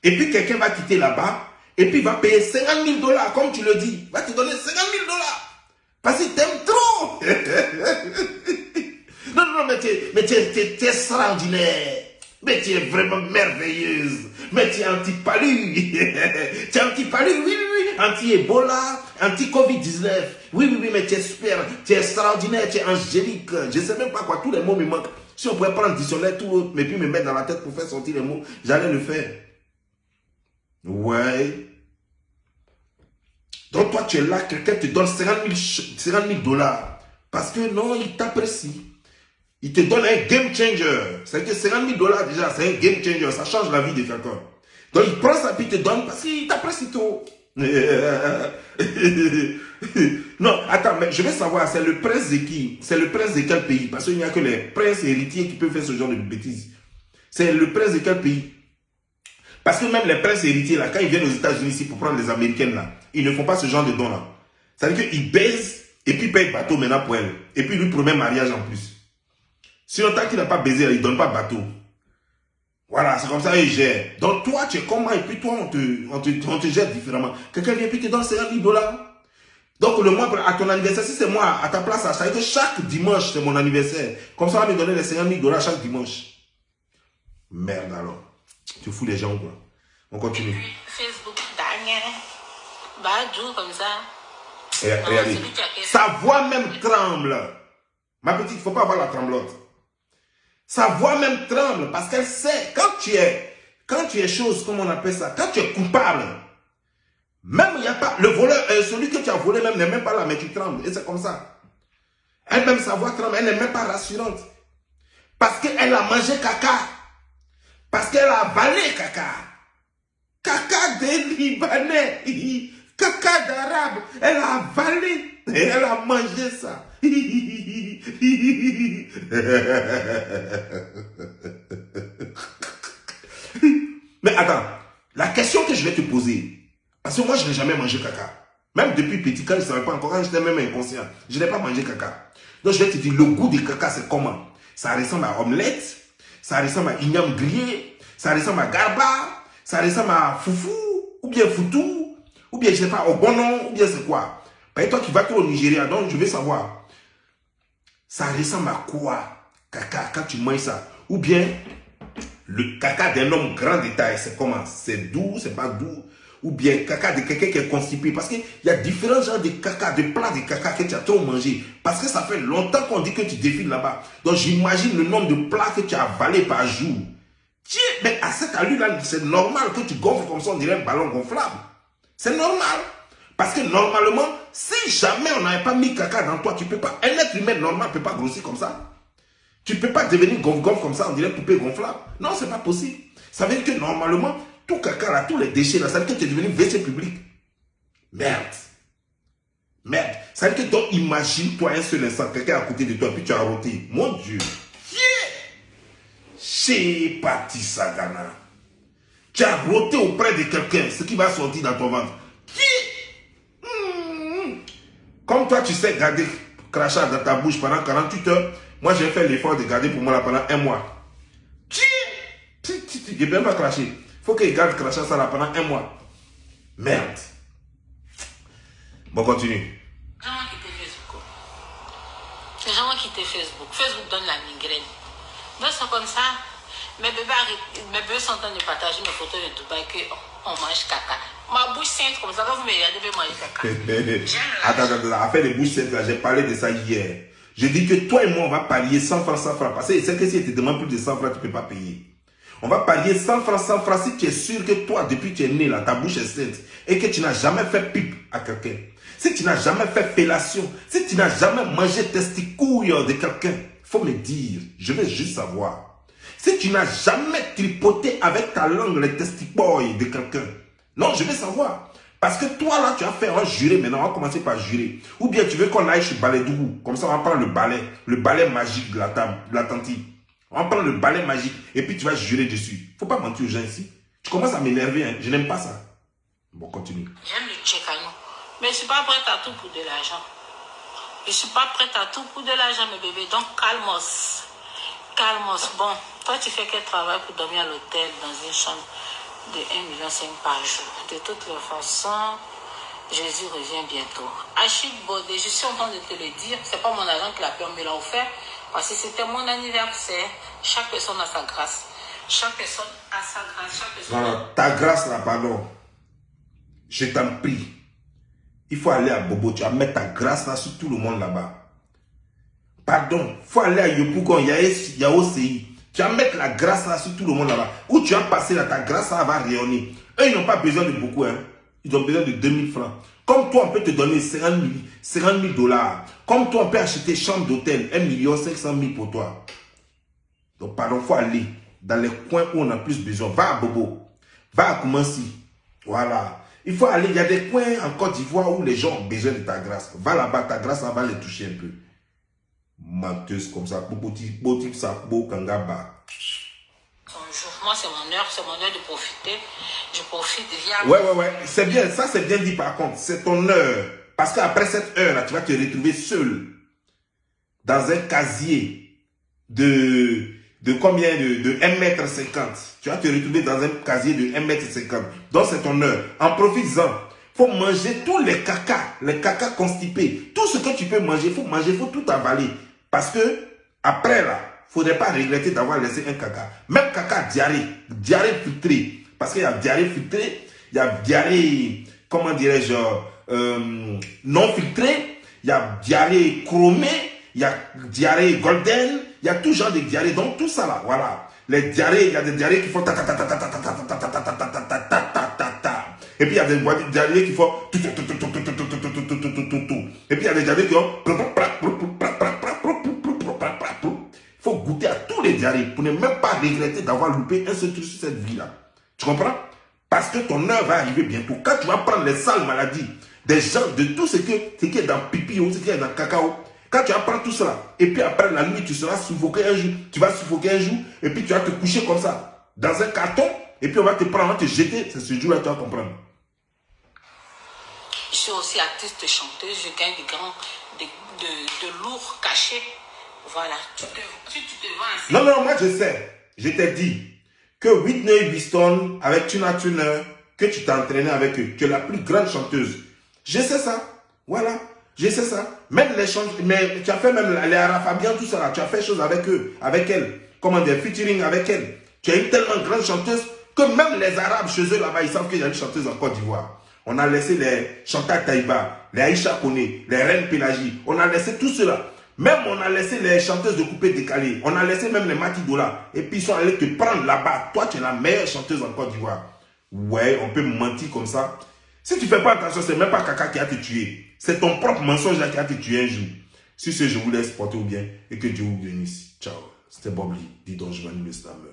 S1: Et puis, quelqu'un va quitter là-bas. Et puis il va payer 50 000 $, comme tu le dis. Il va te donner 50 000 $. Parce qu'il t'aime trop. Non, mais tu es extraordinaire. Mais tu es vraiment merveilleuse. Mais tu es anti-palu. Tu es anti-palu, oui. Anti-Ebola, anti-Covid-19. Oui, mais tu es super. Tu es extraordinaire, tu es angélique. Je ne sais même pas quoi, tous les mots me manquent. Si on pouvait prendre dictionnaire, tout, mais puis me mettre dans la tête pour faire sortir les mots, j'allais le faire. Ouais. Donc toi tu es là, quelqu'un te donne 50 000 $. Parce que non, il t'apprécie. Il te donne un game changer. C'est que 50 000 $ déjà, c'est un game changer. Ça change la vie de quelqu'un. Donc il prend ça puis il te donne parce qu'il t'apprécie trop. Non, attends, mais je veux savoir, c'est le prince de qui? C'est le prince de quel pays? Parce qu'il n'y a que les princes héritiers qui peuvent faire ce genre de bêtises. C'est le prince de quel pays? Parce que même les princes héritiers, là, quand ils viennent aux États-Unis ici pour prendre les Américaines, là, ils ne font pas ce genre de dons, là. Ça veut dire qu'ils baisent Et puis, il paye bateau maintenant pour elle. Et puis, il lui promet mariage en plus. Sinon, tant qu'il n'a pas baisé, il ne donne pas bateau. Voilà, c'est comme ça qu'il gère. Donc, toi, tu es comment? Et puis, toi, on te gère différemment. Quelqu'un vient et puis te donne 50 000 $. Donc, le mois à ton anniversaire, si c'est moi, à ta place, ça veut dire que chaque dimanche, c'est mon anniversaire. Comme ça, on va me donner les 50 000 $ chaque dimanche. Merde alors. Tu fous les gens, quoi. On continue.
S2: Facebook, Daniel. Badou, comme ça.
S1: Et regardez. Sa voix même tremble. Ma petite, il ne faut pas avoir la tremblote. Sa voix même tremble parce qu'elle sait, quand tu es chose, comme on appelle ça, quand tu es coupable, même il n'y a pas, le voleur, celui que tu as volé même n'est même pas là, mais tu trembles. Et c'est comme ça. Elle-même, sa voix tremble, elle n'est même pas rassurante. Parce qu'elle a mangé caca. Parce qu'elle a avalé caca. Caca des Libanais. Caca d'arabe. Elle a avalé. Et elle a mangé ça. Mais attends, la question que je vais te poser, parce que moi je n'ai jamais mangé caca. Même depuis petit, quand je ne savais pas encore, quand j'étais même inconscient, je n'ai pas mangé caca. Donc je vais te dire, le goût du caca c'est comment? Ça ressemble à omelette, ça ressemble à igname grillé, ça ressemble à garba, ça ressemble à foufou, ou bien foutou, ou bien je ne sais pas, au bonon, ou bien c'est quoi? Et toi qui vas au Nigeria, donc je veux savoir. Ça ressemble à quoi, caca, quand tu manges ça? Ou bien, le caca d'un homme grand de taille, c'est comment? C'est doux, c'est pas doux? Ou bien, caca de quelqu'un qui est constipé? Parce qu'il y a différents genres de caca, de plats de caca que tu as trop mangé. Parce que ça fait longtemps qu'on dit que tu défiles là-bas. Donc, j'imagine le nombre de plats que tu as avalés par jour. Tiens, mais à cette allure-là, c'est normal que tu gonfles comme ça, on dirait un ballon gonflable. C'est normal. Parce que normalement, si jamais on n'avait pas mis caca dans toi, tu peux pas. Un être humain normal ne peut pas grossir comme ça. Tu ne peux pas devenir gonfle comme ça, on dirait poupée gonflable. Non, c'est pas possible. Ça veut dire que normalement, tout caca là, tous les déchets là, ça veut dire que tu es devenu WC public. Merde. Merde. Ça veut dire que donc, imagine-toi un seul instant, quelqu'un à côté de toi, puis tu as roté. Mon Dieu. Chez Pati Sagana. Tu as roté auprès de quelqu'un, ce qui va sortir dans ton ventre. Comme toi, tu sais garder crachat dans ta bouche pendant 48 heures, moi j'ai fait l'effort de garder pour moi là pendant un mois. Je ne peux même pas cracher. Il faut qu'il garde crachat ça là pendant un mois. Merde. Bon, continue.
S2: Les gens vont quitter Facebook. Les gens vont quitter Facebook. Facebook donne la migraine. Donc c'est comme ça. Mes bébés sont en train de partager mes photos de Dubaï qu'on mange caca. Ma bouche sainte comme ça, quand vous me regardez, je vais manger caca.
S1: Attends, affaire de bouche sainte, là, j'ai parlé de ça hier. Je dis que toi et moi, on va parier 100 francs, 100 francs. Parce que c'est que si tu te demandes plus de 100 francs, tu ne peux pas payer. On va parier 100 francs, 100 francs si tu es sûr que toi, depuis que tu es né, là, ta bouche est sainte et que tu n'as jamais fait pipe à quelqu'un. Si tu n'as jamais fait fellation, si tu n'as jamais mangé testicouille de quelqu'un, il faut me dire, je veux juste savoir. Si tu n'as jamais tripoté avec ta langue les testicules de quelqu'un, non, je veux savoir. Parce que toi, là, tu as fait un juré. Maintenant, on va commencer par jurer. Ou bien tu veux qu'on aille chez Balédougou. Comme ça, on va prendre le balai magique de la tantine. On va prendre le balai magique et puis tu vas jurer dessus. Il ne faut pas mentir aux gens ici. Tu commences à m'énerver, hein. Je n'aime pas ça. Bon, continue.
S2: J'aime le tchécano. Mais je ne suis pas prête à tout pour de l'argent. Je ne suis pas prête à tout pour de l'argent, mes bébés. Donc, calmos. Calmos. Bon, toi, tu fais quel travail pour dormir à l'hôtel dans une chambre de 1,5 million par jour? De toutes les façons, Jésus revient bientôt. Achille Baudet, je suis en train de te le dire. Ce n'est pas mon agent qui l'a fait, on me l'a offert. Parce que c'était mon anniversaire. Chaque personne a sa grâce. Chaque personne a sa grâce. Chaque personne
S1: non, ta grâce là, pardon. Je t'en prie. Il faut aller à Bobo. Tu vas mettre ta grâce là sur tout le monde là-bas. Pardon. Il faut aller à Yopougon. Il y a OCI. Tu vas mettre la grâce là sur tout le monde là-bas. Où tu vas passer là, ta grâce là va rayonner. Eux, ils n'ont pas besoin de beaucoup. Hein. Ils ont besoin de 2000 francs. Comme toi, on peut te donner 50 000 $. Comme toi, on peut acheter chambre d'hôtel, 1 500 000 pour toi. Donc, pardon, il faut aller dans les coins où on a plus besoin. Va à Bobo. Va à Koumansi. Voilà. Il faut aller, il y a des coins en Côte d'Ivoire où les gens ont besoin de ta grâce. Va là-bas, ta grâce, ça va les toucher un peu. Menteuse comme ça. Boti, Sapo, Kangaba.
S2: Moi, c'est mon heure de profiter. Je profite via...
S1: Ouais. C'est bien, ça c'est bien dit par contre. C'est ton heure. Parce qu'après cette heure-là, tu vas te retrouver seul dans un casier de combien de 1,50 m. Tu vas te retrouver dans un casier de 1,50 m. Donc c'est ton heure. En profitant, il faut manger tous les cacas constipés. Tout ce que tu peux manger, il faut tout avaler. Parce que après là, il ne faudrait pas regretter d'avoir laissé un caca. Même caca diarrhée filtrée. Parce qu'il y a diarrhée filtrée, il y a diarrhée, comment dirais-je, non filtrée, il y a diarrhée chromée, il y a diarrhée golden, il y a tout genre de diarrhée. Donc tout ça là, voilà. Les diarrhées, il y a des diarrhées qui font ta ta ta ta ta ta ta ta ta ta ta ta ta ta ta ta ta. Et puis il y a des diarrhées qui font tout. Et puis il y a des diarrhées qui ont. Il faut goûter à tous les diarrhées pour ne même pas regretter d'avoir loupé un seul truc sur cette vie-là. Tu comprends? Parce que ton heure va arriver bientôt. Quand tu vas prendre les sales maladies des gens, de tout ce qui est dans pipi ou ce qui est dans cacao, quand tu vas prendre tout cela, et puis après la nuit, tu seras suffoqué un jour, tu vas suffoquer un jour, et puis tu vas te coucher comme ça, dans un carton, et puis on va te prendre, on va te jeter, c'est ce jour-là que tu vas comprendre.
S2: Je suis aussi artiste chanteuse, je gagne de lourds cachets. Voilà, si tu te vends ainsi.
S1: Non, moi je sais, je t'ai dit que Whitney Houston, avec Tina Turner, que tu t'es entraîné avec eux, tu es la plus grande chanteuse. Je sais ça, voilà, je sais ça. Même les chanteuses, mais tu as fait même les Ara Fabian, tout ça là, tu as fait chose avec eux, avec elle, comment dire, featuring avec elle. Tu es une tellement grande chanteuse que même les Arabes chez eux là-bas, ils savent qu'il y a une chanteuse en Côte d'Ivoire. On a laissé les Chantal Taïba, les Aïcha Koné, les Reines Pélagie, on a laissé tout cela. Même on a laissé les chanteuses de coupé décalé, on a laissé même les Matidola, et puis ils sont allés te prendre là-bas. Toi, tu es la meilleure chanteuse en Côte d'Ivoire. Ouais, on peut mentir comme ça. Si tu ne fais pas attention, c'est même pas Kaka qui a te tué. C'est ton propre mensonge là qui a te tué un jour. Sur ce, je vous laisse porter au bien et que Dieu vous bénisse. Ciao. C'était Bob Lee, dis donc je m'anime le slammer.